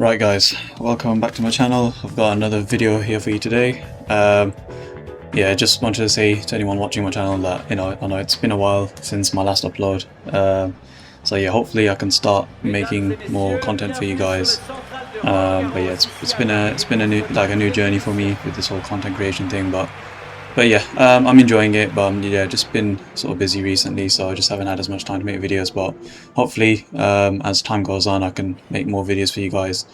Right guys, welcome back to my channel. I've got another video here for you today. Yeah, just wanted to say to anyone watching my channel that, I know it's been a while since my last upload. So yeah, hopefully I can start making more content for you guys. But yeah, it's been a new journey for me with this whole content creation thing. But yeah, I'm enjoying it. But yeah, just been sort of busy recently, so I just haven't had as much time to make videos. But hopefully, as time goes on, I can make more videos for you guys.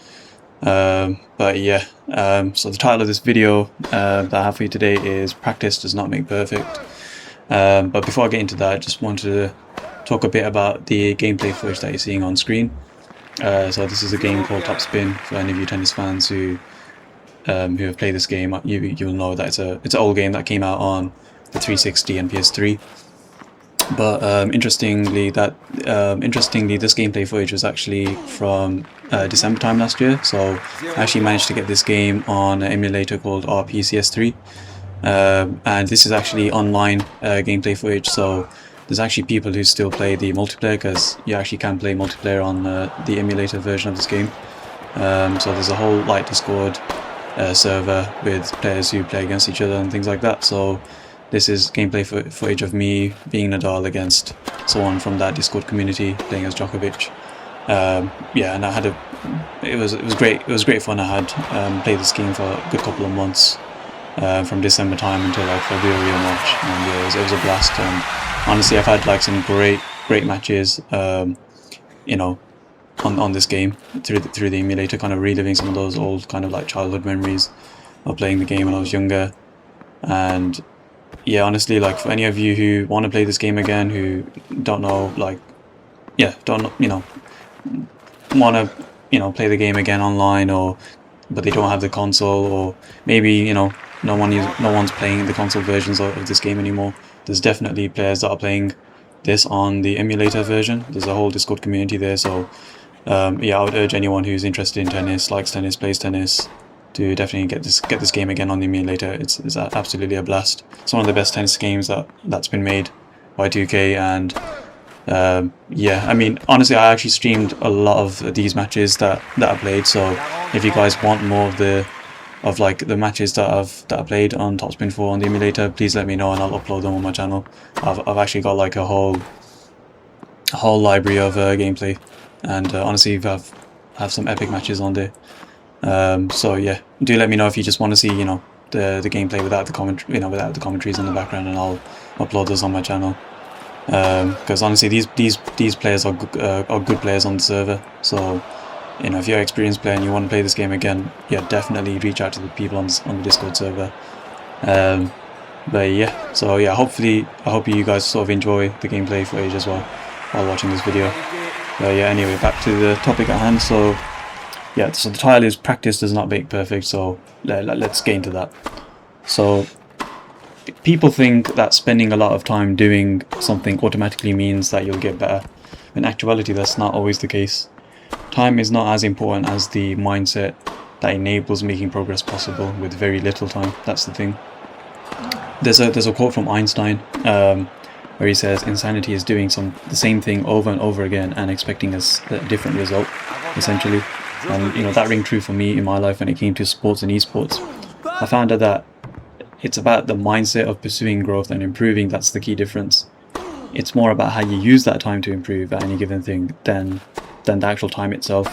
But yeah, so the title of this video that I have for you today is "Practice Does Not Make Perfect." But before I get into that, I just wanted to talk a bit about the gameplay footage that you're seeing on screen. So this is a game called Top Spin. For any of you tennis fans who have played this game, you'll know that it's an old game that came out on the 360 and PS3. But interestingly, this gameplay footage was actually from December time last year. So I actually managed to get this game on an emulator called RPCS3, and this is actually online gameplay footage. So there's actually people who still play the multiplayer, because you actually can play multiplayer on the emulator version of this game. So there's a whole Discord server with players who play against each other and things like that. So this is gameplay footage of me being Nadal against someone from that Discord community playing as Djokovic. Yeah, and it was great. It was great fun. I had played this game for a good couple of months, from December time until February or March, and yeah, it was a blast. And honestly, I've had some great matches, on this game through the emulator, kind of reliving some of those old kind of childhood memories of playing the game when I was younger. And yeah, honestly, for any of you who want to play this game again, who don't know, want to play the game again online, but they don't have the console, or maybe no one's playing the console versions of this game anymore. There's definitely players that are playing this on the emulator version. There's a whole Discord community there. So yeah, I would urge anyone who's interested in tennis, likes tennis, plays tennis, to definitely get this game again on the emulator. It's absolutely a blast. It's one of the best tennis games that's been made by 2K. And yeah, I mean, honestly, I actually streamed a lot of these matches that I played. So if you guys want more of the matches that I played on Top Spin 4 on the emulator, please let me know and I'll upload them on my channel. I've actually got a whole library of gameplay, and honestly, I've some epic matches on there. So yeah, do let me know if you just want to see the gameplay without the commentaries in the background, and I'll upload those on my channel. Because honestly, these players are good players on the server. So if you're an experienced player and you want to play this game again, yeah, definitely reach out to the people on the Discord server. But yeah, so yeah, I hope you guys sort of enjoy the gameplay footage as well while watching this video. But yeah, anyway, back to the topic at hand. So yeah, so the title is "Practice Does Not Make Perfect." So let's get into that. So people think that spending a lot of time doing something automatically means that you'll get better. In actuality, that's not always the case. Time is not as important as the mindset that enables making progress possible with very little time. That's the thing. There's a quote from Einstein where he says, "Insanity is doing the same thing over and over again and expecting a different result," essentially. And that rang true for me in my life when it came to sports and esports. I found out that it's about the mindset of pursuing growth and improving that's the key difference. It's more about how you use that time to improve at any given thing than the actual time itself.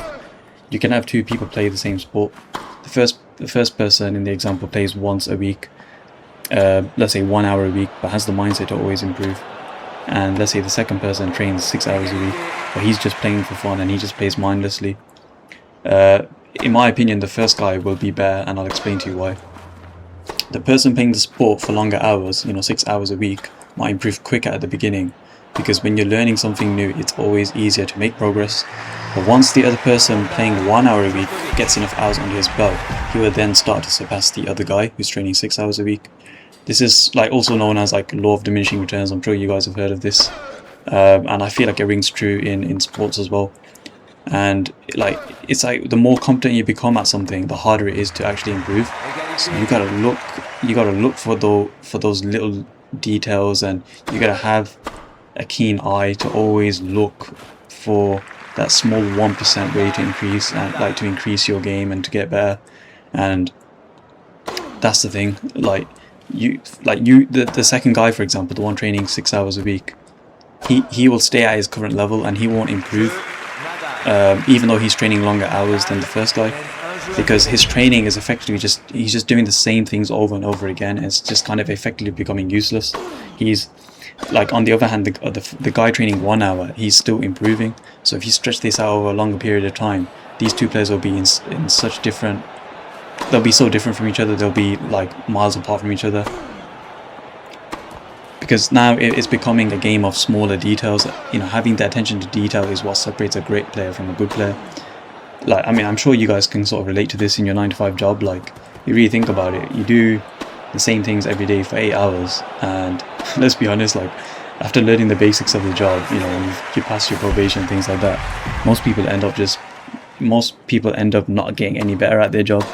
You can have two people play the same sport. The first person in the example plays once a week, let's say 1 hour a week, but has the mindset to always improve. And let's say the second person trains 6 hours a week, but he's just playing for fun and he just plays mindlessly. In my opinion, the first guy will be better, and I'll explain to you why. The person playing the sport for longer hours, 6 hours a week, might improve quicker at the beginning, because when you're learning something new, it's always easier to make progress. But once the other person playing 1 hour a week gets enough hours under his belt, he will then start to surpass the other guy who's training 6 hours a week. This is also known as law of diminishing returns. I'm sure you guys have heard of this, and I feel it rings true in sports as well. And it's the more competent you become at something, the harder it is to actually improve. So you gotta look for those little details, and you gotta have a keen eye to always look for that small 1% way to increase and like to increase your game and to get better. And that's the thing. Like the second guy, for example, the one training 6 hours a week, he will stay at his current level and he won't improve, even though he's training longer hours than the first guy, because his training is effectively he's just doing the same things over and over again, and it's just kind of effectively becoming useless. He's like, on the other hand, the guy training 1 hour, he's still improving. So if you stretch this out over a longer period of time, these two players will be in such different, they'll be so different from each other, they'll be like miles apart from each other. Because now it's becoming a game of smaller details. You know, having the attention to detail is what separates a great player from a good player. Like, I mean, I'm sure you guys can sort of relate to this in your 9-to-5 job. Like, you really think about it, you do the same things every day for 8 hours, and let's be honest, like, after learning the basics of the job, you know, you pass your probation, things like that, most people end up not getting any better at their job.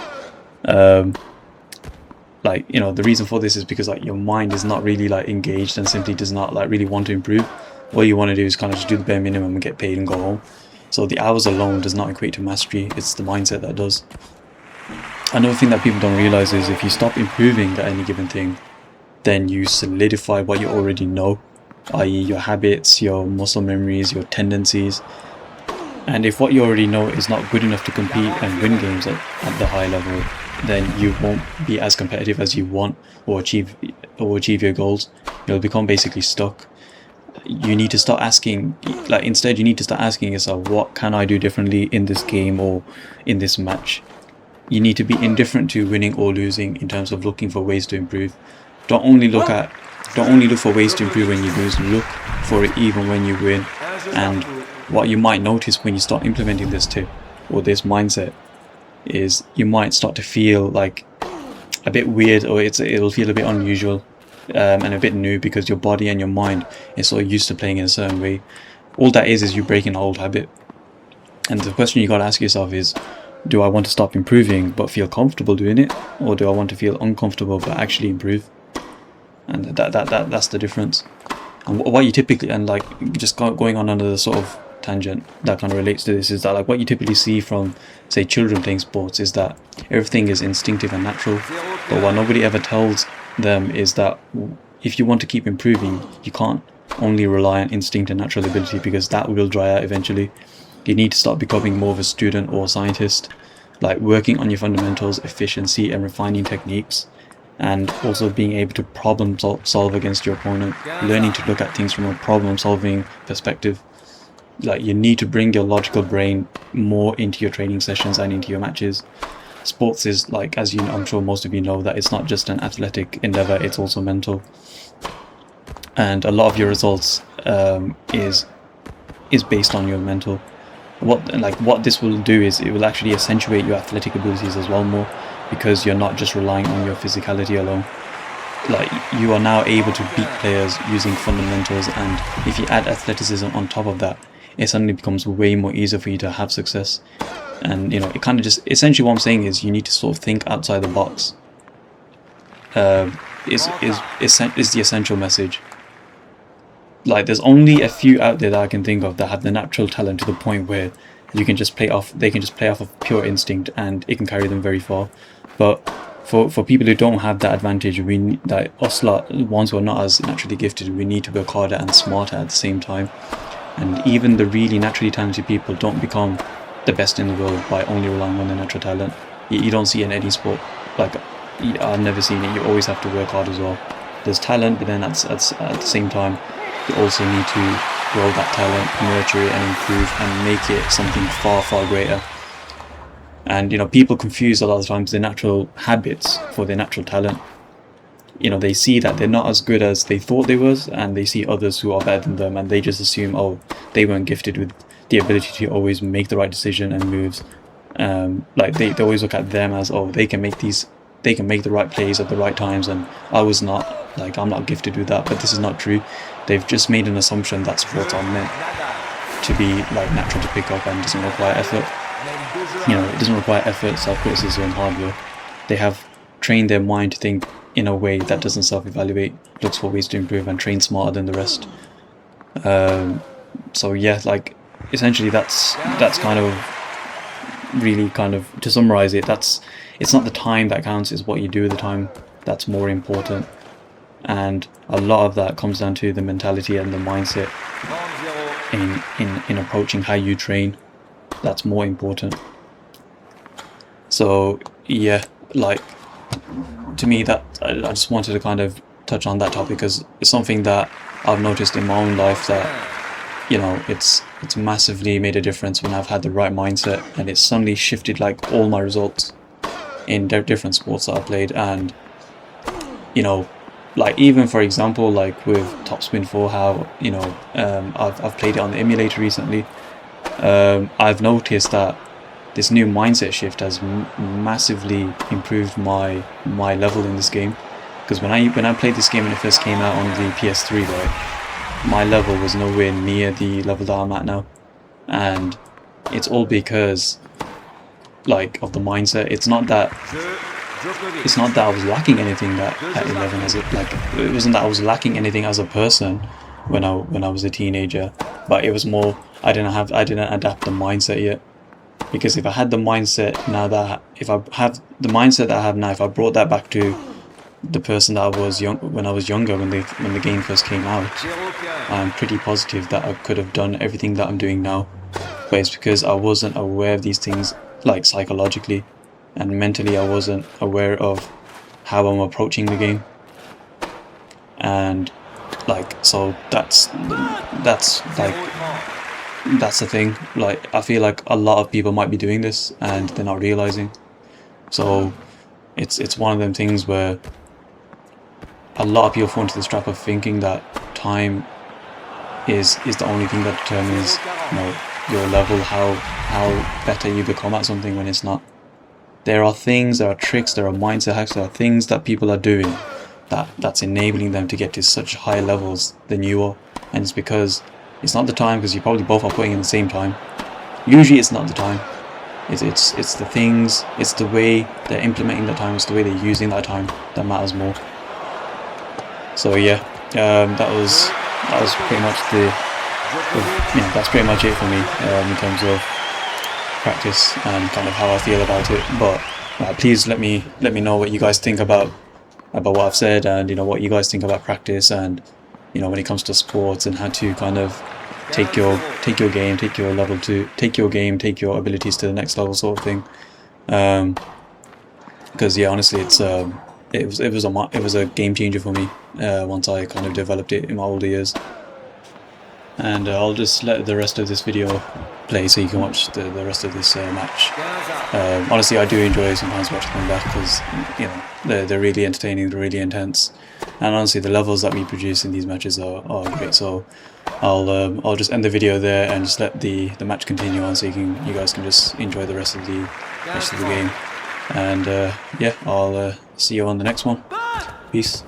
Like, you know, the reason for this is because like your mind is not really like engaged and simply does not like really want to improve. All you want to do is kind of just do the bare minimum and get paid and go home. So the hours alone does not equate to mastery, it's the mindset that does. Another thing that people don't realize is if you stop improving at any given thing, then you solidify what you already know, i.e. your habits, your muscle memories, your tendencies. And if what you already know is not good enough to compete and win games at the high level, then you won't be as competitive as you want or achieve your goals. You'll become basically stuck. You need to start asking, like, instead you need to start asking yourself, what can I do differently in this game or in this match? You need to be indifferent to winning or losing in terms of looking for ways to improve. Don't only look for ways to improve when you lose, look for it even when you win. And what you might notice when you start implementing this tip or this mindset is you might start to feel like a bit weird, or it'll feel a bit unusual and a bit new, because your body and your mind is so used to playing in a certain way. All that is you breaking an old habit. And the question you got to ask yourself is, do I want to stop improving but feel comfortable doing it, or do I want to feel uncomfortable but actually improve? And that's the difference. And what you typically, and like just going on another sort of tangent that kind of relates to this, is that like what you typically see from, say, children playing sports is that everything is instinctive and natural. But what nobody ever tells them is that if you want to keep improving, you can't only rely on instinct and natural ability, because that will dry out eventually. You need to start becoming more of a student or a scientist, like working on your fundamentals, efficiency and refining techniques, and also being able to problem solve against your opponent, learning to look at things from a problem solving perspective. Like, you need to bring your logical brain more into your training sessions and into your matches. Sports is, like, as you know, I'm sure most of you know, that it's not just an athletic endeavor, it's also mental. And a lot of your results is based on your mental. What this will do is it will actually accentuate your athletic abilities as well more, because you're not just relying on your physicality alone. Like, you are now able to beat players using fundamentals, and if you add athleticism on top of that, it suddenly becomes way more easier for you to have success. And you know, it kind of just, essentially what I'm saying is you need to sort of think outside the box. Is the essential message. Like, there's only a few out there that I can think of that have the natural talent to the point where they can just play off of pure instinct and it can carry them very far. But for people who don't have that advantage, us lot, ones who are not as naturally gifted, we need to work harder and smarter at the same time. And even the really naturally talented people don't become the best in the world by only relying on their natural talent. You don't see it in any sport. Like, I've never seen it. You always have to work hard as well. There's talent, but then at the same time, you also need to grow that talent, nurture it and improve and make it something far, far greater. And you know, people confuse a lot of times their natural habits for their natural talent. You know, they see that they're not as good as they thought they was, and they see others who are better than them, and they just assume, oh, they weren't gifted with the ability to always make the right decision and moves. Like they always look at them as, oh, they can make the right plays at the right times, and I was not. Like, I'm not gifted with that. But this is not true. They've just made an assumption that sports are meant to be like natural to pick up and doesn't require effort. You know, it doesn't require effort, self-criticism, hard work. They have trained their mind to think in a way that doesn't self-evaluate, looks for ways to improve and train smarter than the rest. So yeah, like, essentially that's kind of really kind of, to summarize it, it's not the time that counts, it's what you do with the time that's more important. And a lot of that comes down to the mentality and the mindset in approaching how you train. That's more important. So yeah, like, to me, that I just wanted to kind of touch on that topic because it's something that I've noticed in my own life that, you know, it's massively made a difference when I've had the right mindset, and it's suddenly shifted like all my results in different sports that I played. And you know, like, even for example, like with Topspin 4, how, you know, I've played it on the emulator recently. I've noticed that this new mindset shift has massively improved my level in this game. Because when I played this game when it first came out on the PS3, right, my level was nowhere near the level that I'm at now, and it's all because, like, of the mindset. It's not that I was lacking anything at 11 as a, like, it wasn't that I was lacking anything as a person when I was a teenager, but it was more I didn't adapt the mindset yet. Because if I had the mindset now that if I have the mindset that I have now, if I brought that back to the person that I was when I was younger, when the game first came out, I'm pretty positive that I could have done everything that I'm doing now. But it's because I wasn't aware of these things, like psychologically and mentally. I wasn't aware of how I'm approaching the game, and like, so that's like, that's the thing. Like, I feel like a lot of people might be doing this and they're not realizing. So it's one of them things where a lot of people fall into this trap of thinking that time is the only thing that determines, you know, your level, how better you become at something, when it's not. There are things, there are tricks, there are mindset hacks, there are things that people are doing that's enabling them to get to such high levels than you are. And it's because it's not the time, because you probably both are putting in the same time. Usually it's not the time. It's the things, it's the way they're implementing the time, it's the way they're using that time that matters more. So yeah, that was pretty much that's pretty much it for me in terms of practice and kind of how I feel about it. But please let me know what you guys think about what I've said, and, you know, what you guys think about practice, and, you know, when it comes to sports, and how to kind of take your game, take your abilities to the next level, sort of thing. Because yeah, honestly, it was a game changer for me once I kind of developed it in my older years. And I'll just let the rest of this video play so you can watch the rest of this match. Honestly, I do enjoy sometimes watching them back, because, you know, they're really entertaining, they're really intense, and honestly the levels that we produce in these matches are great. So I'll just end the video there and just let the match continue on, so you guys can just enjoy the rest of the game. And yeah, I'll see you on the next one. Peace.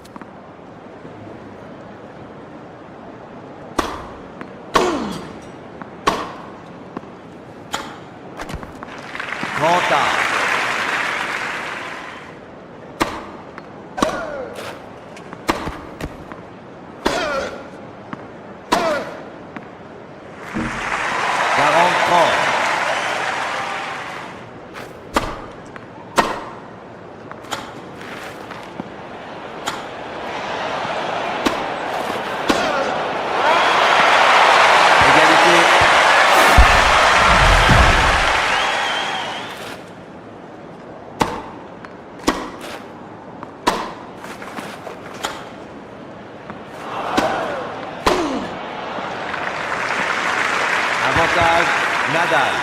Avantage, Nadal.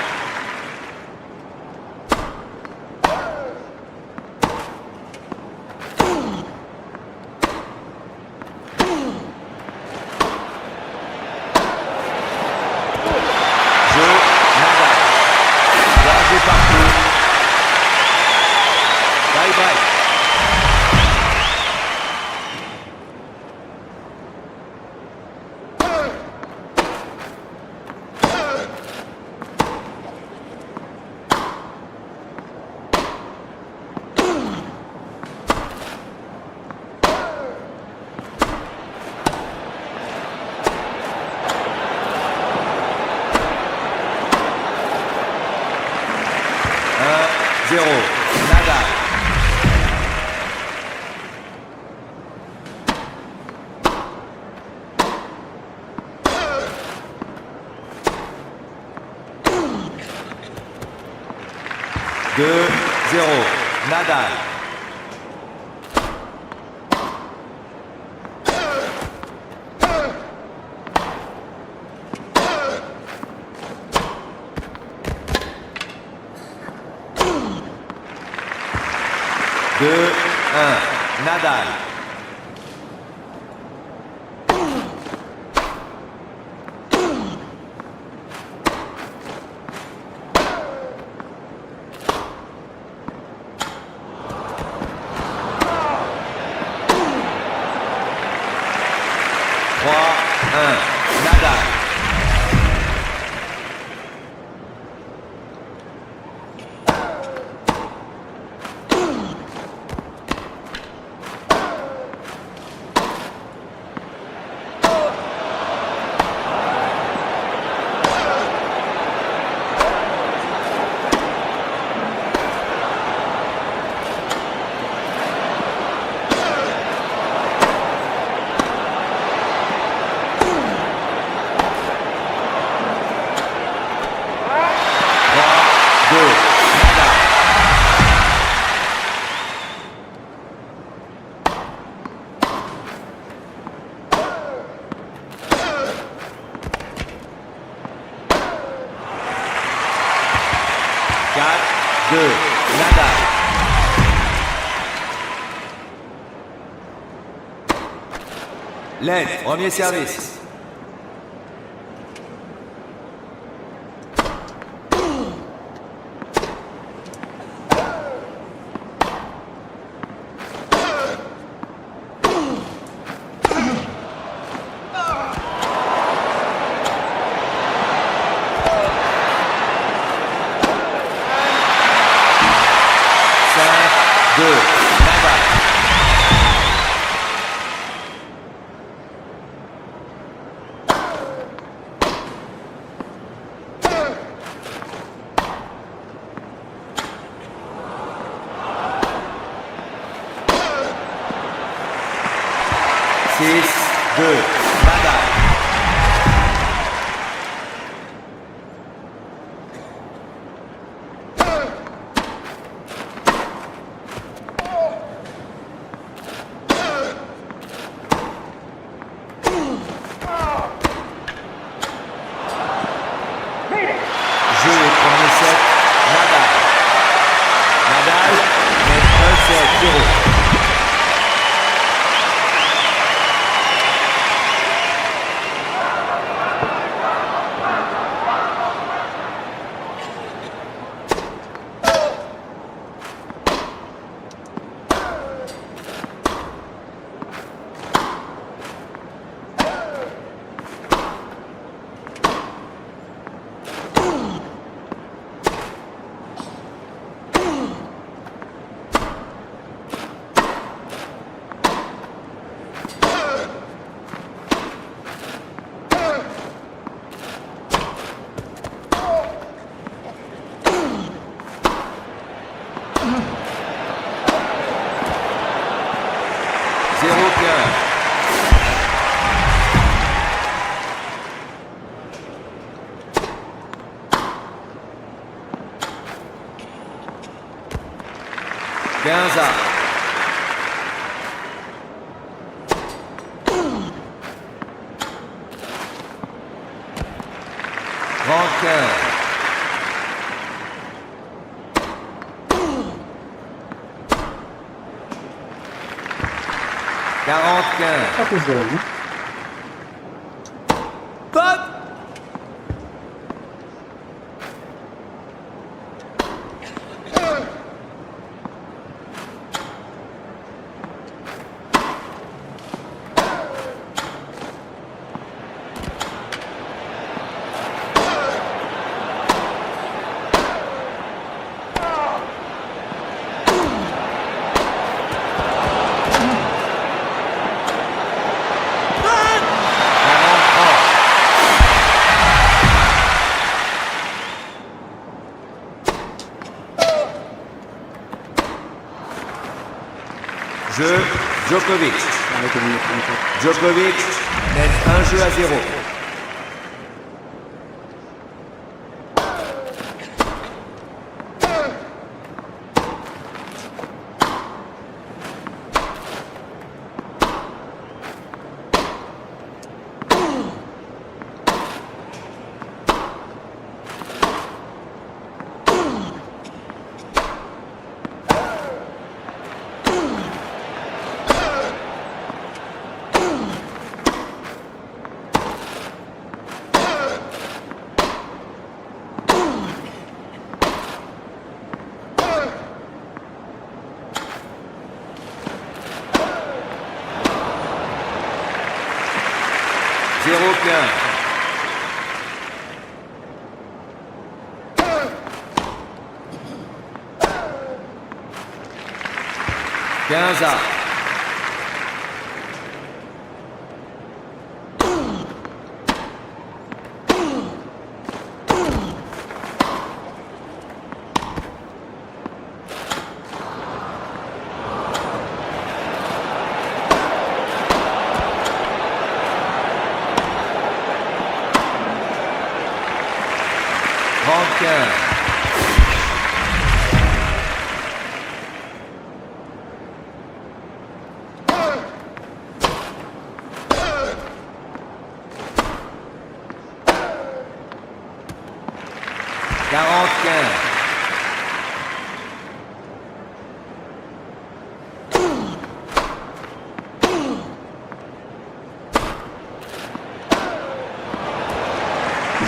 Jeu, Nadal. 3 partout. Bye bye. 1-0. Nadal. Deux, 0. Nadal. Deux, 1. Nadal. Trois, 1. Nadal. Deux, Nadal. Quatre, 2. Nadal. L'aide, premier service. Cinq, 2. Nadal. Six, 2. Nadal. Jeu premier set, Nadal. Nadal mène 1-7, 0. Zéro, 15 à. Rankin. 45. Çok hızlı oldu. Pot. Jeu Djokovic. Avec le milieu de terrain. Djokovic mène un jeu à 0. Zéro 15. Quinze à.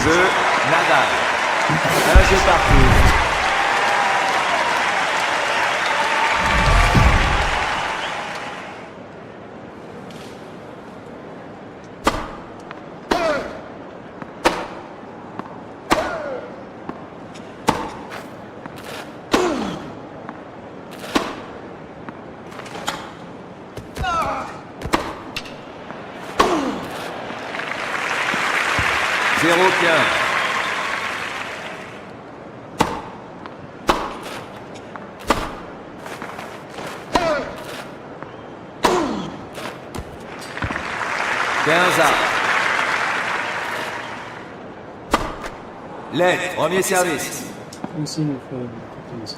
Jeu Nadal. Un jeu partout. Zéro 15. Led, premier service. Aussi, il faut une ça.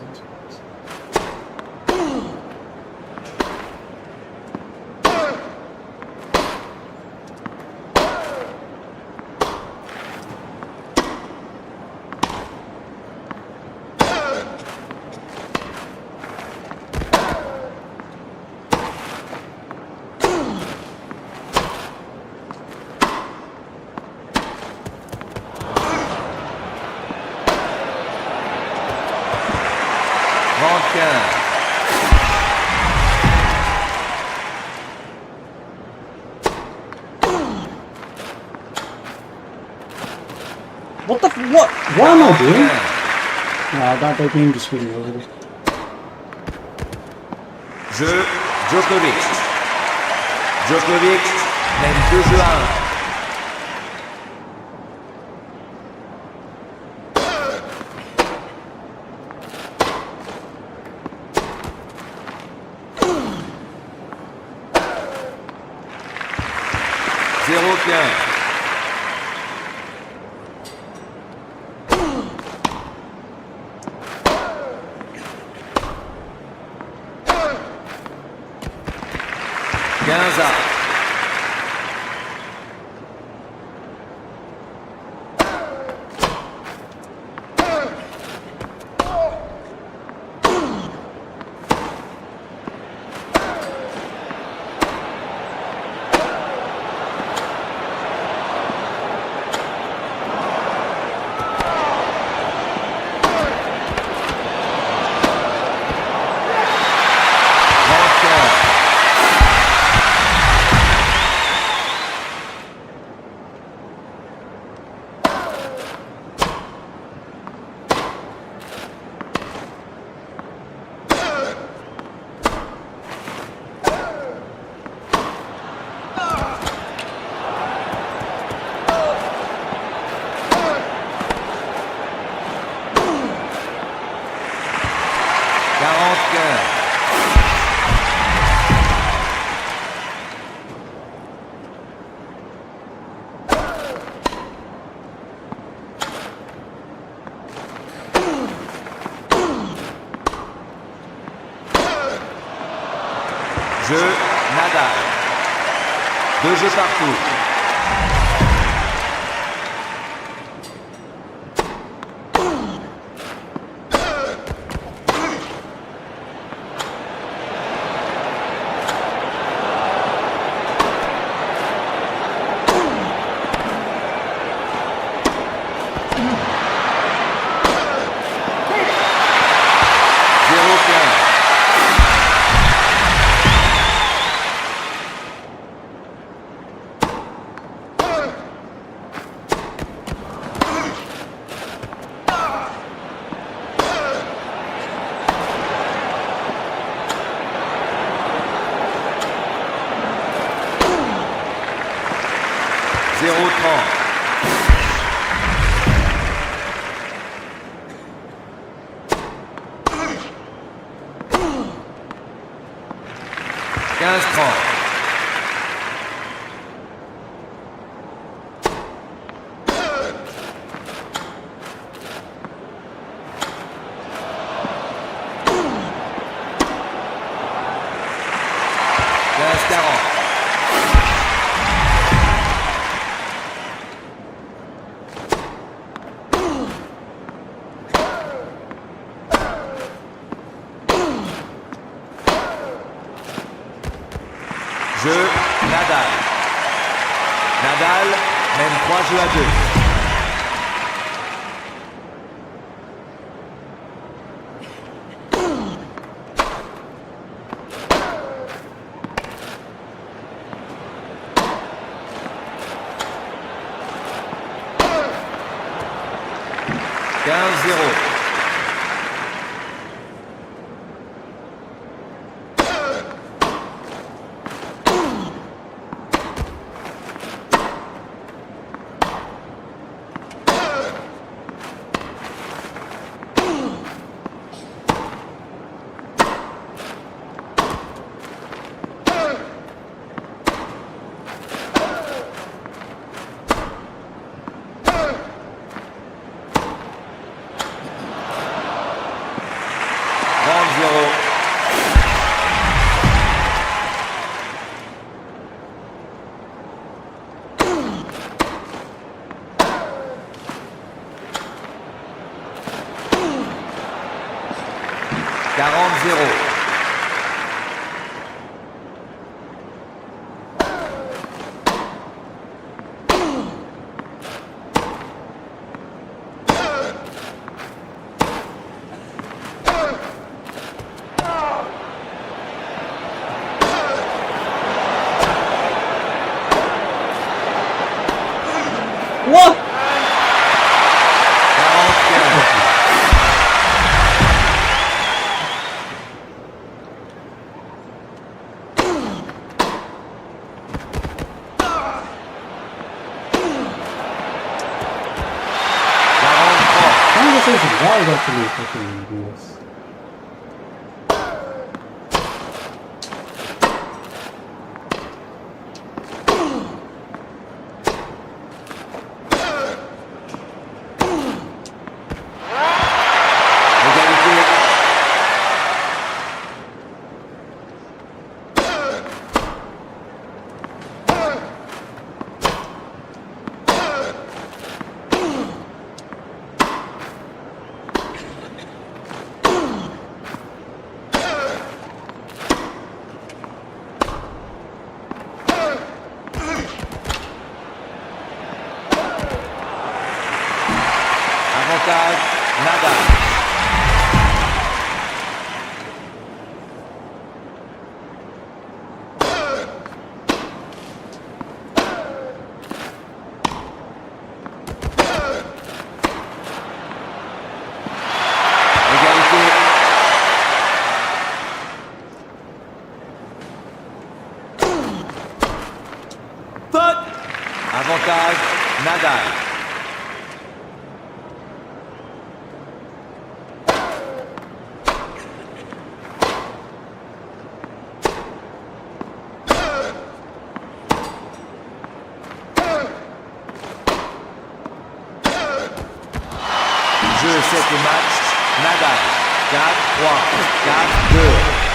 What the what? What am I doing? Nah, that game just screwed me over. Jeu Djokovic. Djokovic mène 2 jeux à 1. Zéro 15. Jeu Nadal. 2 jeux partout. Zéro 30. Quinze 30. Quinze 40. Jeu Nadal. Nadal mène 3 jeux à 2. Quinze 0. Quarante 0. What? 40-15. Conversation, why is actually fucking do this? Égalité. Avantage Nadal. Égalité. Faute. Avantage Nadal. Jeu 7 matchs, Nadal, 4-3, 4-2.